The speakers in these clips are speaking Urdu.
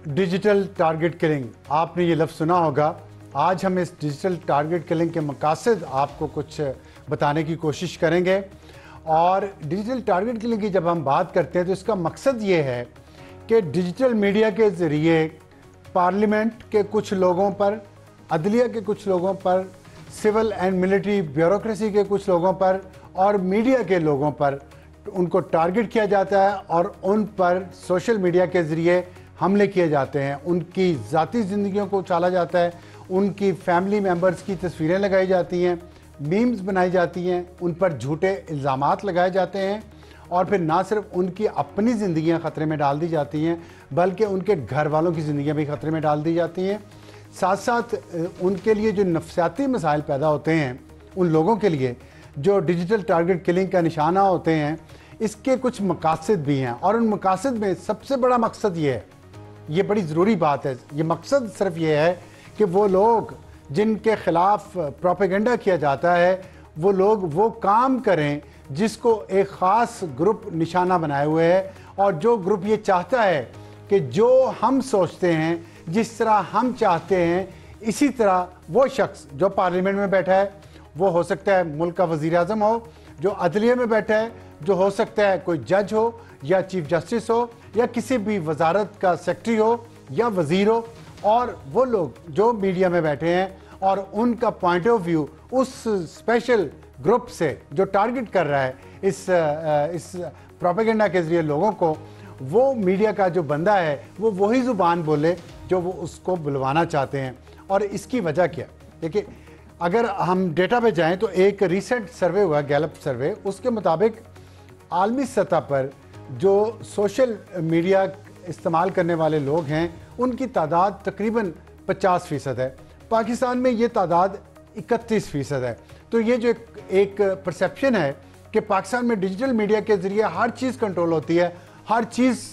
ڈیجیٹل ٹارگٹ کلنگ، آپ نے یہ لفظ سنا ہوگا۔ آج ہم اس ڈیجیٹل ٹارگٹ کلنگ کے مقاصد آپ کو کچھ بتانے کی کوشش کریں گے۔ اور ڈیجیٹل ٹارگٹ کلنگ کی جب ہم بات کرتے ہیں تو اس کا مقصد یہ ہے کہ ڈیجیٹل میڈیا کے ذریعے پارلیمنٹ کے کچھ لوگوں پر، عدلیہ کے کچھ لوگوں پر، سول اینڈ ملٹری بیوروکریسی کے کچھ لوگوں پر اور میڈیا کے لوگوں پر ان کو ٹارگٹ کیا جاتا ہے اور ان پر سوشل میڈیا کے ذریعے حملے کیے جاتے ہیں، ان کی ذاتی زندگیوں کو اچھالا جاتا ہے، ان کی فیملی ممبرز کی تصویریں لگائی جاتی ہیں، میمز بنائی جاتی ہیں، ان پر جھوٹے الزامات لگائے جاتے ہیں اور پھر نہ صرف ان کی اپنی زندگیاں خطرے میں ڈال دی جاتی ہیں بلکہ ان کے گھر والوں کی زندگیاں بھی خطرے میں ڈال دی جاتی ہیں۔ ساتھ ساتھ ان کے لیے جو نفسیاتی مسائل پیدا ہوتے ہیں ان لوگوں کے لیے جو ڈیجیٹل ٹارگٹ کلنگ کا نشانہ ہوتے ہیں، اس کے کچھ مقاصد بھی ہیں اور ان مقاصد میں سب سے بڑا مقصد یہ ہے، یہ بڑی ضروری بات ہے، یہ مقصد صرف یہ ہے کہ وہ لوگ جن کے خلاف پروپیگنڈا کیا جاتا ہے وہ لوگ وہ کام کریں جس کو ایک خاص گروپ نشانہ بنائے ہوئے ہے، اور جو گروپ یہ چاہتا ہے کہ جو ہم سوچتے ہیں، جس طرح ہم چاہتے ہیں، اسی طرح وہ شخص جو پارلیمنٹ میں بیٹھا ہے، وہ ہو سکتا ہے ملک کا وزیر اعظم ہو، جو عدلیہ میں بیٹھا ہے، جو ہو سکتا ہے کوئی جج ہو یا چیف جسٹس ہو یا کسی بھی وزارت کا سیکرٹری ہو یا وزیر ہو، اور وہ لوگ جو میڈیا میں بیٹھے ہیں اور ان کا پوائنٹ آف ویو اس اسپیشل گروپ سے جو ٹارگٹ کر رہا ہے اس پروپیگنڈا کے ذریعے لوگوں کو، وہ میڈیا کا جو بندہ ہے وہ وہی زبان بولے جو وہ اس کو بلوانا چاہتے ہیں۔ اور اس کی وجہ کیا؟ دیکھیں، اگر ہم ڈیٹا پہ جائیں تو ایک ریسنٹ سروے ہوا، گیلپ سروے، اس کے مطابق عالمی سطح پر جو سوشل میڈیا استعمال کرنے والے لوگ ہیں ان کی تعداد تقریباً 50% ہے، پاکستان میں یہ تعداد 31% ہے۔ تو یہ جو ایک پرسیپشن ہے کہ پاکستان میں ڈیجیٹل میڈیا کے ذریعے ہر چیز کنٹرول ہوتی ہے، ہر چیز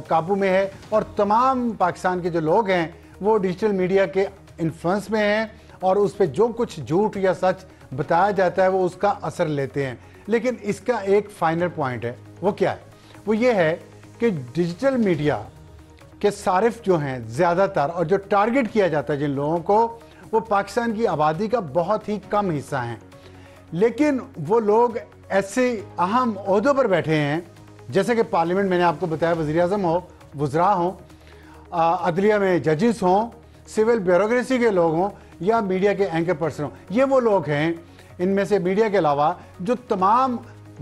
قابو میں ہے اور تمام پاکستان کے جو لوگ ہیں وہ ڈیجیٹل میڈیا کے انفلوئنس میں ہیں اور اس پہ جو کچھ جھوٹ یا سچ بتایا جاتا ہے وہ اس کا اثر لیتے ہیں۔ لیکن اس کا ایک فائنل پوائنٹ ہے، وہ کیا ہے؟ وہ یہ ہے کہ ڈیجیٹل میڈیا کے صارف جو ہیں زیادہ تر اور جو ٹارگٹ کیا جاتا ہے جن لوگوں کو، وہ پاکستان کی آبادی کا بہت ہی کم حصہ ہیں، لیکن وہ لوگ ایسے اہم عہدوں پر بیٹھے ہیں جیسے کہ پارلیمنٹ، میں نے آپ کو بتایا، وزیر اعظم ہو، وزراء ہوں، عدلیہ میں ججز ہوں، سول بیوروکریسی کے لوگ ہوں یا میڈیا کے اینکر پرسن ہوں۔ یہ وہ لوگ ہیں ان میں سے میڈیا کے علاوہ جو تمام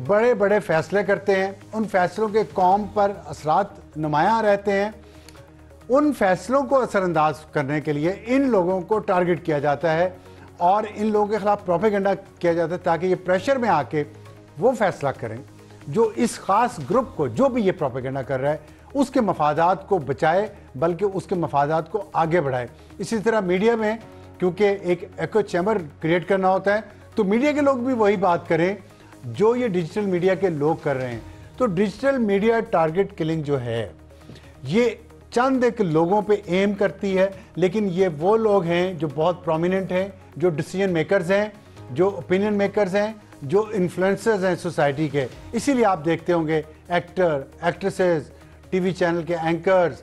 بڑے بڑے فیصلے کرتے ہیں، ان فیصلوں کے قوم پر اثرات نمایاں رہتے ہیں۔ ان فیصلوں کو اثر انداز کرنے کے لیے ان لوگوں کو ٹارگٹ کیا جاتا ہے اور ان لوگوں کے خلاف پروپیگنڈا کیا جاتا ہے تاکہ یہ پریشر میں آ کے وہ فیصلہ کریں جو اس خاص گروپ کو، جو بھی یہ پروپیگنڈا کر رہا ہے، اس کے مفادات کو بچائے بلکہ اس کے مفادات کو آگے بڑھائے۔ اسی طرح میڈیا میں کیونکہ ایک ایکو چیمبر کریٹ کرنا ہوتا ہے تو میڈیا کے لوگ بھی وہی بات کریں جو یہ ڈیجیٹل میڈیا کے لوگ کر رہے ہیں۔ تو ڈیجیٹل میڈیا ٹارگٹ کلنگ جو ہے یہ چند ایک لوگوں پہ ایم کرتی ہے، لیکن یہ وہ لوگ ہیں جو بہت پرومیننٹ ہیں، جو ڈیسیژن میکرز ہیں، جو اوپینین میکرز ہیں، جو انفلوئنسرز ہیں سوسائٹی کے۔ اسی لیے آپ دیکھتے ہوں گے actor, actresses, T V channel کے اینکرز،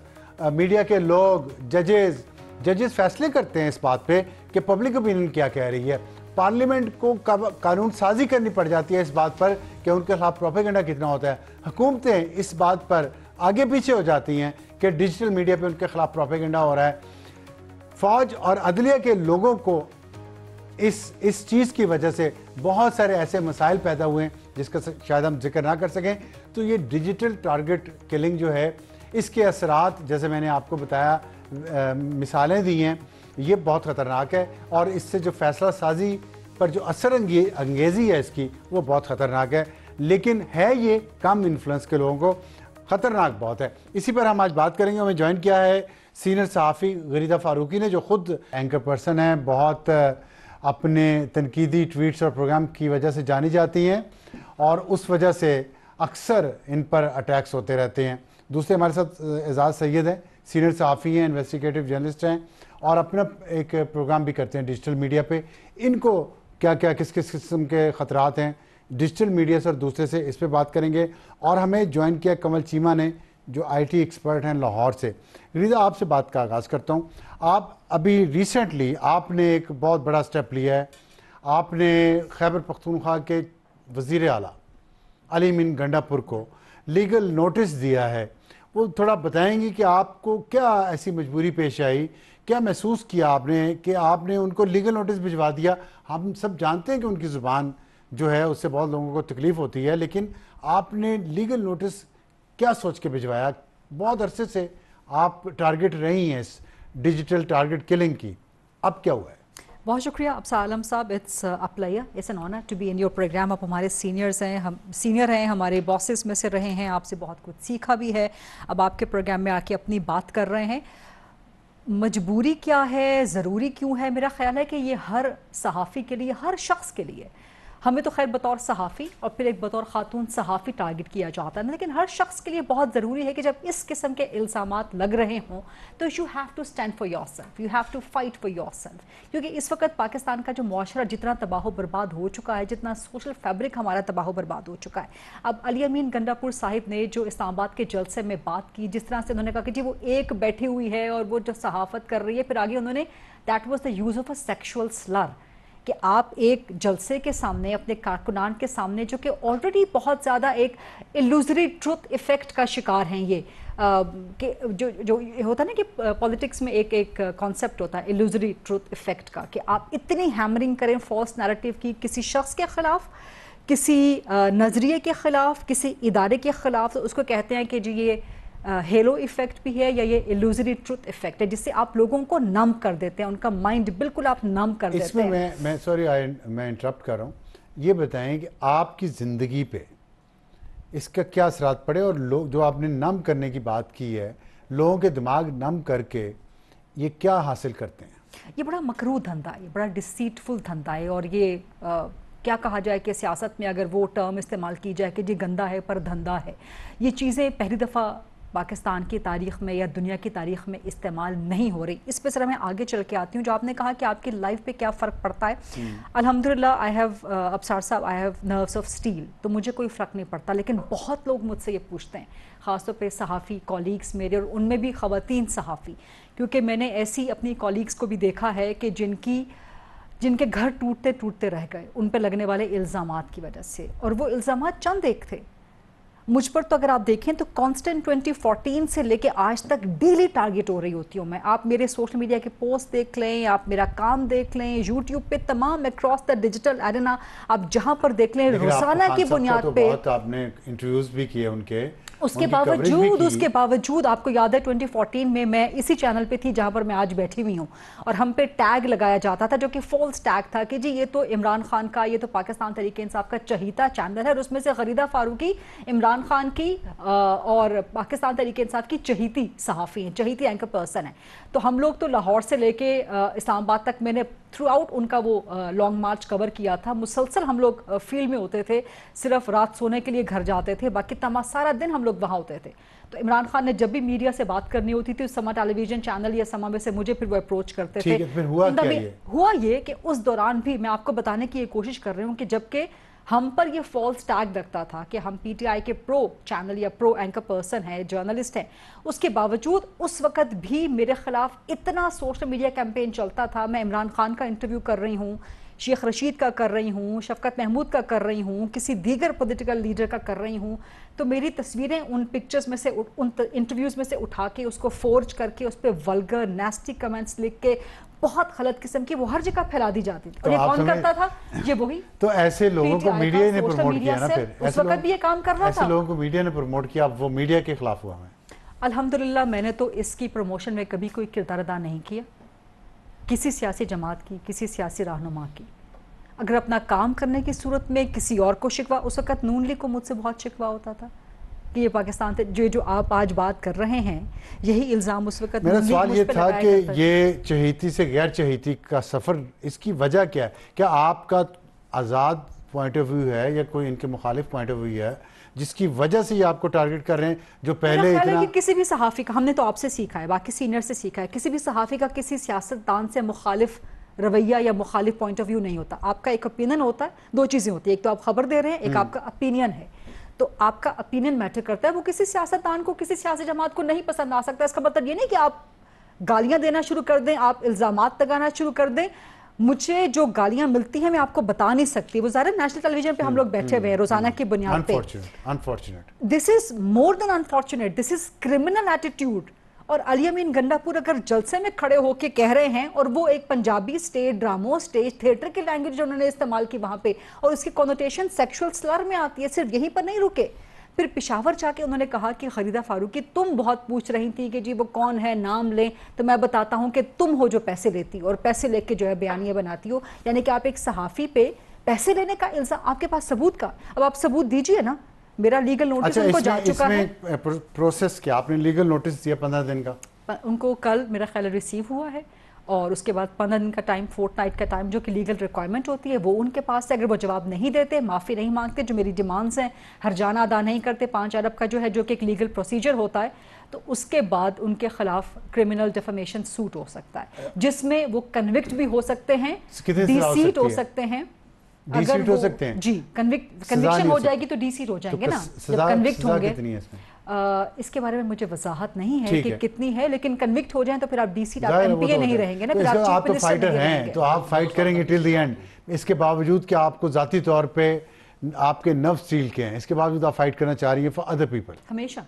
میڈیا کے لوگ، ججز فیصلے کرتے ہیں اس بات پہ کہ پبلک اوپینین کیا کہہ رہی ہے۔ پارلیمنٹ کو قانون سازی کرنی پڑ جاتی ہے اس بات پر کہ ان کے خلاف پروپیگنڈا کتنا ہوتا ہے۔ حکومتیں اس بات پر آگے پیچھے ہو جاتی ہیں کہ ڈیجیٹل میڈیا پہ ان کے خلاف پروپیگنڈا ہو رہا ہے۔ فوج اور عدلیہ کے لوگوں کو اس چیز کی وجہ سے بہت سارے ایسے مسائل پیدا ہوئے ہیں جس کا شاید ہم ذکر نہ کر سکیں۔ تو یہ ڈیجیٹل ٹارگٹ کلنگ جو ہے، اس کے اثرات جیسے میں نے آپ کو بتایا، مثالیں دی ہیں، یہ بہت خطرناک ہے اور اس سے جو فیصلہ سازی پر جو اثر انگیزی ہے اس کی، وہ بہت خطرناک ہے۔ لیکن ہے یہ کم انفلوئنس کے لوگوں کو خطرناک بہت ہے۔ اسی پر ہم آج بات کریں گے۔ ہمیں جوائن کیا ہے سینئر صحافی غریدہ فاروقی نے، جو خود اینکر پرسن ہیں، بہت اپنے تنقیدی ٹویٹس اور پروگرام کی وجہ سے جانی جاتی ہیں اور اس وجہ سے اکثر ان پر اٹیکس ہوتے رہتے ہیں۔ دوسرے ہمارے ساتھ اعزاز سید ہیں، سینئر صحافی ہیں، انویسٹیگیٹو جرنلسٹ ہیں اور اپنا ایک پروگرام بھی کرتے ہیں ڈیجیٹل میڈیا پہ۔ ان کو کیا کیا کس قسم کے خطرات ہیں ڈیجیٹل میڈیا سے اور دوسرے سے، اس پہ بات کریں گے۔ اور ہمیں جوائن کیا کمل چیمہ نے، جو IT ایکسپرٹ ہیں لاہور سے. غریزہ آپ سے بات کا آغاز کرتا ہوں. آپ ابھی ریسنٹلی آپ نے ایک بہت بڑا سٹیپ لیا ہے. آپ نے خیبر پختونخوا کے وزیر اعلیٰ علی امین گنڈا پور کو لیگل نوٹس دیا ہے. وہ تھوڑا بتائیں گی کہ آپ کو کیا ایسی مجبوری پیش آئی, کیا محسوس کیا آپ نے کہ آپ نے ان کو لیگل نوٹس بھجوا دیا؟ ہم سب جانتے ہیں کہ ان کی زبان جو ہے اس سے بہت لوگوں کو تکلیف ہوتی ہے, لیکن آپ نے لیگل نوٹس کیا سوچ کے بھجوایا؟ بہت عرصے سے آپ ٹارگٹ رہی ہیں اس ڈیجیٹل ٹارگٹ کلنگ کی, اب کیا ہوا ہے؟ بہت شکریہ ابصار عالم صاحب. اٹس اپلائیا, it's an honour to be in your program. آپ ہمارے سینئرز ہیں, ہم سینئر ہیں, ہمارے باسز میں سے رہے ہیں, آپ سے بہت کچھ سیکھا بھی ہے. اب آپ کے پروگرام میں آ کے اپنی بات کر رہے ہیں. مجبوری کیا ہے, ضروری کیوں ہے؟ میرا خیال ہے کہ یہ ہر صحافی کے لیے, ہر شخص کے لیے, ہمیں تو خیر بطور صحافی اور پھر ایک بطور خاتون صحافی ٹارگٹ کیا جاتا ہے, لیکن ہر شخص کے لیے بہت ضروری ہے کہ جب اس قسم کے الزامات لگ رہے ہوں تو you have to stand for yourself, you have to fight for yourself. کیونکہ اس وقت پاکستان کا جو معاشرہ جتنا تباہ و برباد ہو چکا ہے, جتنا سوشل فیبرک ہمارا تباہ و برباد ہو چکا ہے. اب علی امین گنڈا پور صاحب نے جو اسلام آباد کے جلسے میں بات کی, جس طرح سے انہوں نے کہا کہ جی وہ ایک بیٹھی ہوئی ہے اور وہ جو صحافت کر رہی ہے, پھر آگے انہوں نے that was the use of a sexual slur, کہ آپ ایک جلسے کے سامنے اپنے کارکنان کے سامنے جو کہ آلریڈی بہت زیادہ ایک ایلوزری ٹروتھ ایفیکٹ کا شکار ہیں, یہ کہ جو ہوتا ہے نا کہ پولیٹکس میں ایک کانسیپٹ ہوتا ہے ایلوزری ٹروتھ ایفیکٹ کا, کہ آپ اتنی ہیمرنگ کریں فالس نیریٹو کی کسی شخص کے خلاف, کسی نظریے کے خلاف, کسی ادارے کے خلاف, تو اس کو کہتے ہیں کہ جی یہ ہیلو ایفیکٹ بھی ہے یا یہ ایلوزری ٹروتھ ایفیکٹ ہے, جس سے آپ لوگوں کو نم کر دیتے ہیں, ان کا مائنڈ بالکل آپ نم کر دیتے ہیں. اس میں میں سوری میں انٹرپٹ کر رہا ہوں, یہ بتائیں کہ آپ کی زندگی پہ اس کا کیا اثرات پڑے, اور لوگ جو آپ نے نم کرنے کی بات کی ہے, لوگوں کے دماغ نم کر کے یہ کیا حاصل کرتے ہیں؟ یہ بڑا مکروہ دھندا ہے, بڑا ڈسیٹفل دھندا ہے, اور یہ کیا کہا جائے کہ سیاست میں اگر وہ ٹرم استعمال کی جائے کہ جی گندا ہے پر دھندا ہے, یہ چیزیں پہلی دفعہ پاکستان کی تاریخ میں یا دنیا کی تاریخ میں استعمال نہیں ہو رہی. اس پہ ذرا میں آگے چل کے آتی ہوں. جو آپ نے کہا کہ آپ کی لائف پہ کیا فرق پڑتا ہے, الحمدللہ Absar Sahab I have nerves of steel, تو مجھے کوئی فرق نہیں پڑتا. لیکن بہت لوگ مجھ سے یہ پوچھتے ہیں, خاص طور پہ صحافی کولیگس میرے, اور ان میں بھی خواتین صحافی, کیونکہ میں نے ایسی اپنی کولیگس کو بھی دیکھا ہے کہ جن کے گھر ٹوٹتے ٹوٹتے رہ گئے ان پہ لگنے والے الزامات کی وجہ سے, اور وہ الزامات چند ایک تھے. مجھ پر تو اگر آپ دیکھیں تو کانسٹنٹ 2014 سے لے کے آج تک ڈیلی ٹارگٹ ہو رہی ہوتی ہوں میں. آپ میرے سوشل میڈیا کے پوسٹ دیکھ لیں, آپ میرا کام دیکھ لیں, یوٹیوب پہ تمام اکراس دا ڈیجیٹل ایرینا آپ جہاں پر دیکھ لیں, روزانہ کی بنیاد پہ. آپ نے انٹرویوز بھی کیے ان کے, اس کے باوجود آپ کو یاد ہے 2014 میں میں اسی چینل پہ تھی جہاں پر میں آج بیٹھی ہوئی ہوں, اور ہم پہ ٹیگ لگایا جاتا تھا جو کہ فالس ٹیگ تھا کہ جی یہ تو عمران خان کا, یہ تو پاکستان تحریک انصاف کا چہیتا چینل ہے, اور اس میں سے غریدہ فاروقی عمران خان کی اور پاکستان تحریک انصاف کی چہیتی صحافی ہیں, چہیتی اینکر پرسن ہیں. تو ہم لوگ تو لاہور سے لے کے اسلام آباد تک میں نے تھرو آؤٹ ان کا وہ لانگ مارچ کور کیا تھا. مسلسل ہم لوگ فیلڈ میں ہوتے تھے, صرف رات سونے کے لیے گھر جاتے تھے, باقی سارا دن ہم لوگ وہاں ہوتے تھے. تو عمران خان نے جب بھی میڈیا سے بات کرنی ہوتی تھی, سما ٹیلی ویژن چینل یا سما میں سے مجھے پھر وہ اپروچ کرتے تھے. پھر ہوا یہ کہ اس دوران بھی میں آپ کو بتانے کی یہ کوشش کر رہی ہوں کہ جبکہ ہم پر یہ فالس ٹیگ لگتا تھا کہ ہم پی ٹی آئی کے پرو چینل یا پرو اینکر پرسن ہیں, جرنلسٹ ہیں, اس کے باوجود اس وقت بھی میرے خلاف اتنا سوشل میڈیا کیمپین چلتا تھا. میں عمران خان کا انٹرویو کر رہی ہوں, شیخ رشید کا کر رہی ہوں, شفقت محمود کا کر رہی ہوں, کسی دیگر پولیٹیکل لیڈر کا کر رہی ہوں, تو میری تصویریں ان پکچرز میں سے, ان انٹرویوز میں سے اٹھا کے اس کو فورج کر کے اس پہ ولگر نیسٹی کمنٹس لکھ کے بہت غلط قسم کی وہ ہر جگہ پھیلا دی جاتی تھی. اور یہ کون کرتا تھا؟ یہ وہی. تو ایسے لوگوں کو میڈیا نے پروموٹ کیا نا, پھر اس وقت بھی یہ کام کر رہا تھا. ایسے لوگوں کو میڈیا نے پروموٹ کیا, اب وہ میڈیا کے خلاف ہوا. میں الحمدللہ میں نے تو اس کی پروموشن میں کبھی کوئی کردار ادا نہیں کیا کسی سیاسی جماعت کی, کسی سیاسی رہنما کی. اگر اپنا کام کرنے کی صورت میں کسی اور کو شکوہ, اس وقت نون لیگ کو مجھ سے بہت شکوہ ہوتا تھا کہ یہ پاکستان جو آپ آج بات کر رہے ہیں, یہی الزام اس وقت میرا سوال یہ تھا کہ یہ چہیتی سے غیر چہیتی کا سفر, اس کی وجہ کیا ہے؟ کیا آپ کا آزاد پوائنٹ آف ویو ہے یا کوئی ان کے مخالف پوائنٹ آف ویو ہے جس کی وجہ سے یہ آپ کو ٹارگٹ کر رہے ہیں, جو پہلے اتنا؟ کسی بھی صحافی کا, ہم نے تو آپ سے سیکھا ہے, باقی سینئر سے سیکھا ہے, کسی بھی صحافی کا کسی سیاستدان سے مخالف رویہ یا مخالف پوائنٹ آف ویو نہیں ہوتا. آپ کا ایک اوپینین ہوتا ہے, دو چیزیں ہوتی ہیں, ایک تو آپ خبر دے رہے ہیں, ایک آپ کا اوپینین ہے. تو آپ کا opinion میٹر کرتا ہے. وہ کسی سیاستدان کو, کسی سیاسی جماعت کو نہیں پسند آ سکتا. اس کا مطلب یہ نہیں کہ آپ گالیاں دینا شروع کر دیں, آپ الزامات لگانا شروع کر دیں. مجھے جو گالیاں ملتی ہیں میں آپ کو بتا نہیں سکتی. وہ ظاہر نیشنل ٹیلی ویژن پہ ہم لوگ بیٹھے ہوئے ہیں روزانہ کی بنیاد پہ. دس از مور دین انفارچونیٹ, دس از کرمنل ایٹیٹیوڈ. اور علی امین گنڈا پور اگر جلسے میں کھڑے ہو کے کہہ رہے ہیں, اور وہ ایک پنجابی اسٹیج ڈراموں, اسٹیج تھیٹر کی لینگویج انہوں نے استعمال کی وہاں پہ, اور اس کی کنوٹیشن سیکشول سلر میں آتی ہے, صرف یہیں پر نہیں رکے. پھر پشاور جا کے انہوں نے کہا کہ خریدہ فاروقی تم بہت پوچھ رہی تھی کہ جی وہ کون ہے, نام لیں, تو میں بتاتا ہوں کہ تم ہو جو پیسے لیتی ہو اور پیسے لے کے جو ہے بیانیہ بناتی ہو. یعنی کہ آپ ایک صحافی پہ پیسے لینے کا الزام, آپ کے پاس ثبوت کا, اب آپ ثبوت دیجئے نا. میرا لیگل نوٹس ان کو جا چکا ہے. پروسیس کیا آپ نے لیگل نوٹس دیا 15 دن کا؟ ان کو کل میرا خیال ریسیو ہوا ہے, اور اس کے بعد 15 دن کا ٹائم, فورٹ نائٹ کا ٹائم جو کہ لیگل ریکوائرمنٹ ہوتی ہے وہ ان کے پاس ہے. اگر وہ جواب نہیں دیتے, معافی نہیں مانگتے, جو میری ڈیمانڈز ہیں, ہرجانہ ادا نہیں کرتے 5 ارب کا جو ہے, جو کہ ایک لیگل پروسیجر ہوتا ہے, تو اس کے بعد ان کے خلاف کرمنل ڈیفیمیشن سوٹ ہو سکتا ہے, جس میں وہ کنوکٹ بھی ہو سکتے ہیں, ڈی سیٹ ہو سکتے ہیں. ڈی سیٹ ہو سکتے ہیں جی, کنوکشن ہو جائے گی تو ڈی سیٹ ہو جائیں گے نا جب کنوکٹ ہوں گے. اس کے بارے میں مجھے وضاحت نہیں ہے کہ کتنی ہے, لیکن کنوکٹ ہو جائیں تو پھر آپ ڈی سی, آپ ایم پی اے نہیں رہیں گے نا, پھر آپ آپ تو فائٹر ہیں, تو آپ فائٹ کریں گے ٹل دی اینڈ. اس کے باوجود کہ آپ کو ذاتی طور پہ آپ کے نفس سیل کے ہیں, اس کے باوجود آپ فائٹ کرنا چاہ رہی ہیں فار ادر پیپل. ہمیشہ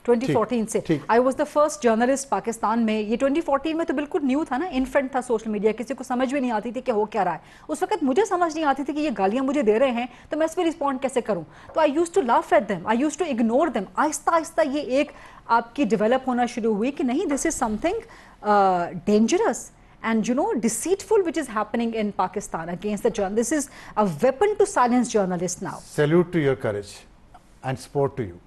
2014 سے I was the first journalist Pakistan میں. یہ 2014 میں تو بالکل نیو تھا نا, انفنٹ تھا سوشل میڈیا, کسی کو سمجھ بھی نہیں آتی تھی کہ ہو کیا رہا ہے. اس وقت مجھے سمجھ نہیں آتی تھی کہ یہ گالیاں مجھے دے رہے ہیں تو میں اس پہ رسپونڈ کیسے کروں. تو I used to laugh at them, I used to ignore them. آہستہ آہستہ یہ ایک آپ کی ڈیولپ ہونا شروع ہوئی کہ نہیں, this is something dangerous and deceitful which is happening in Pakistan against the journalists. This is a weapon to silence journalists now. Salute to your courage and support to you.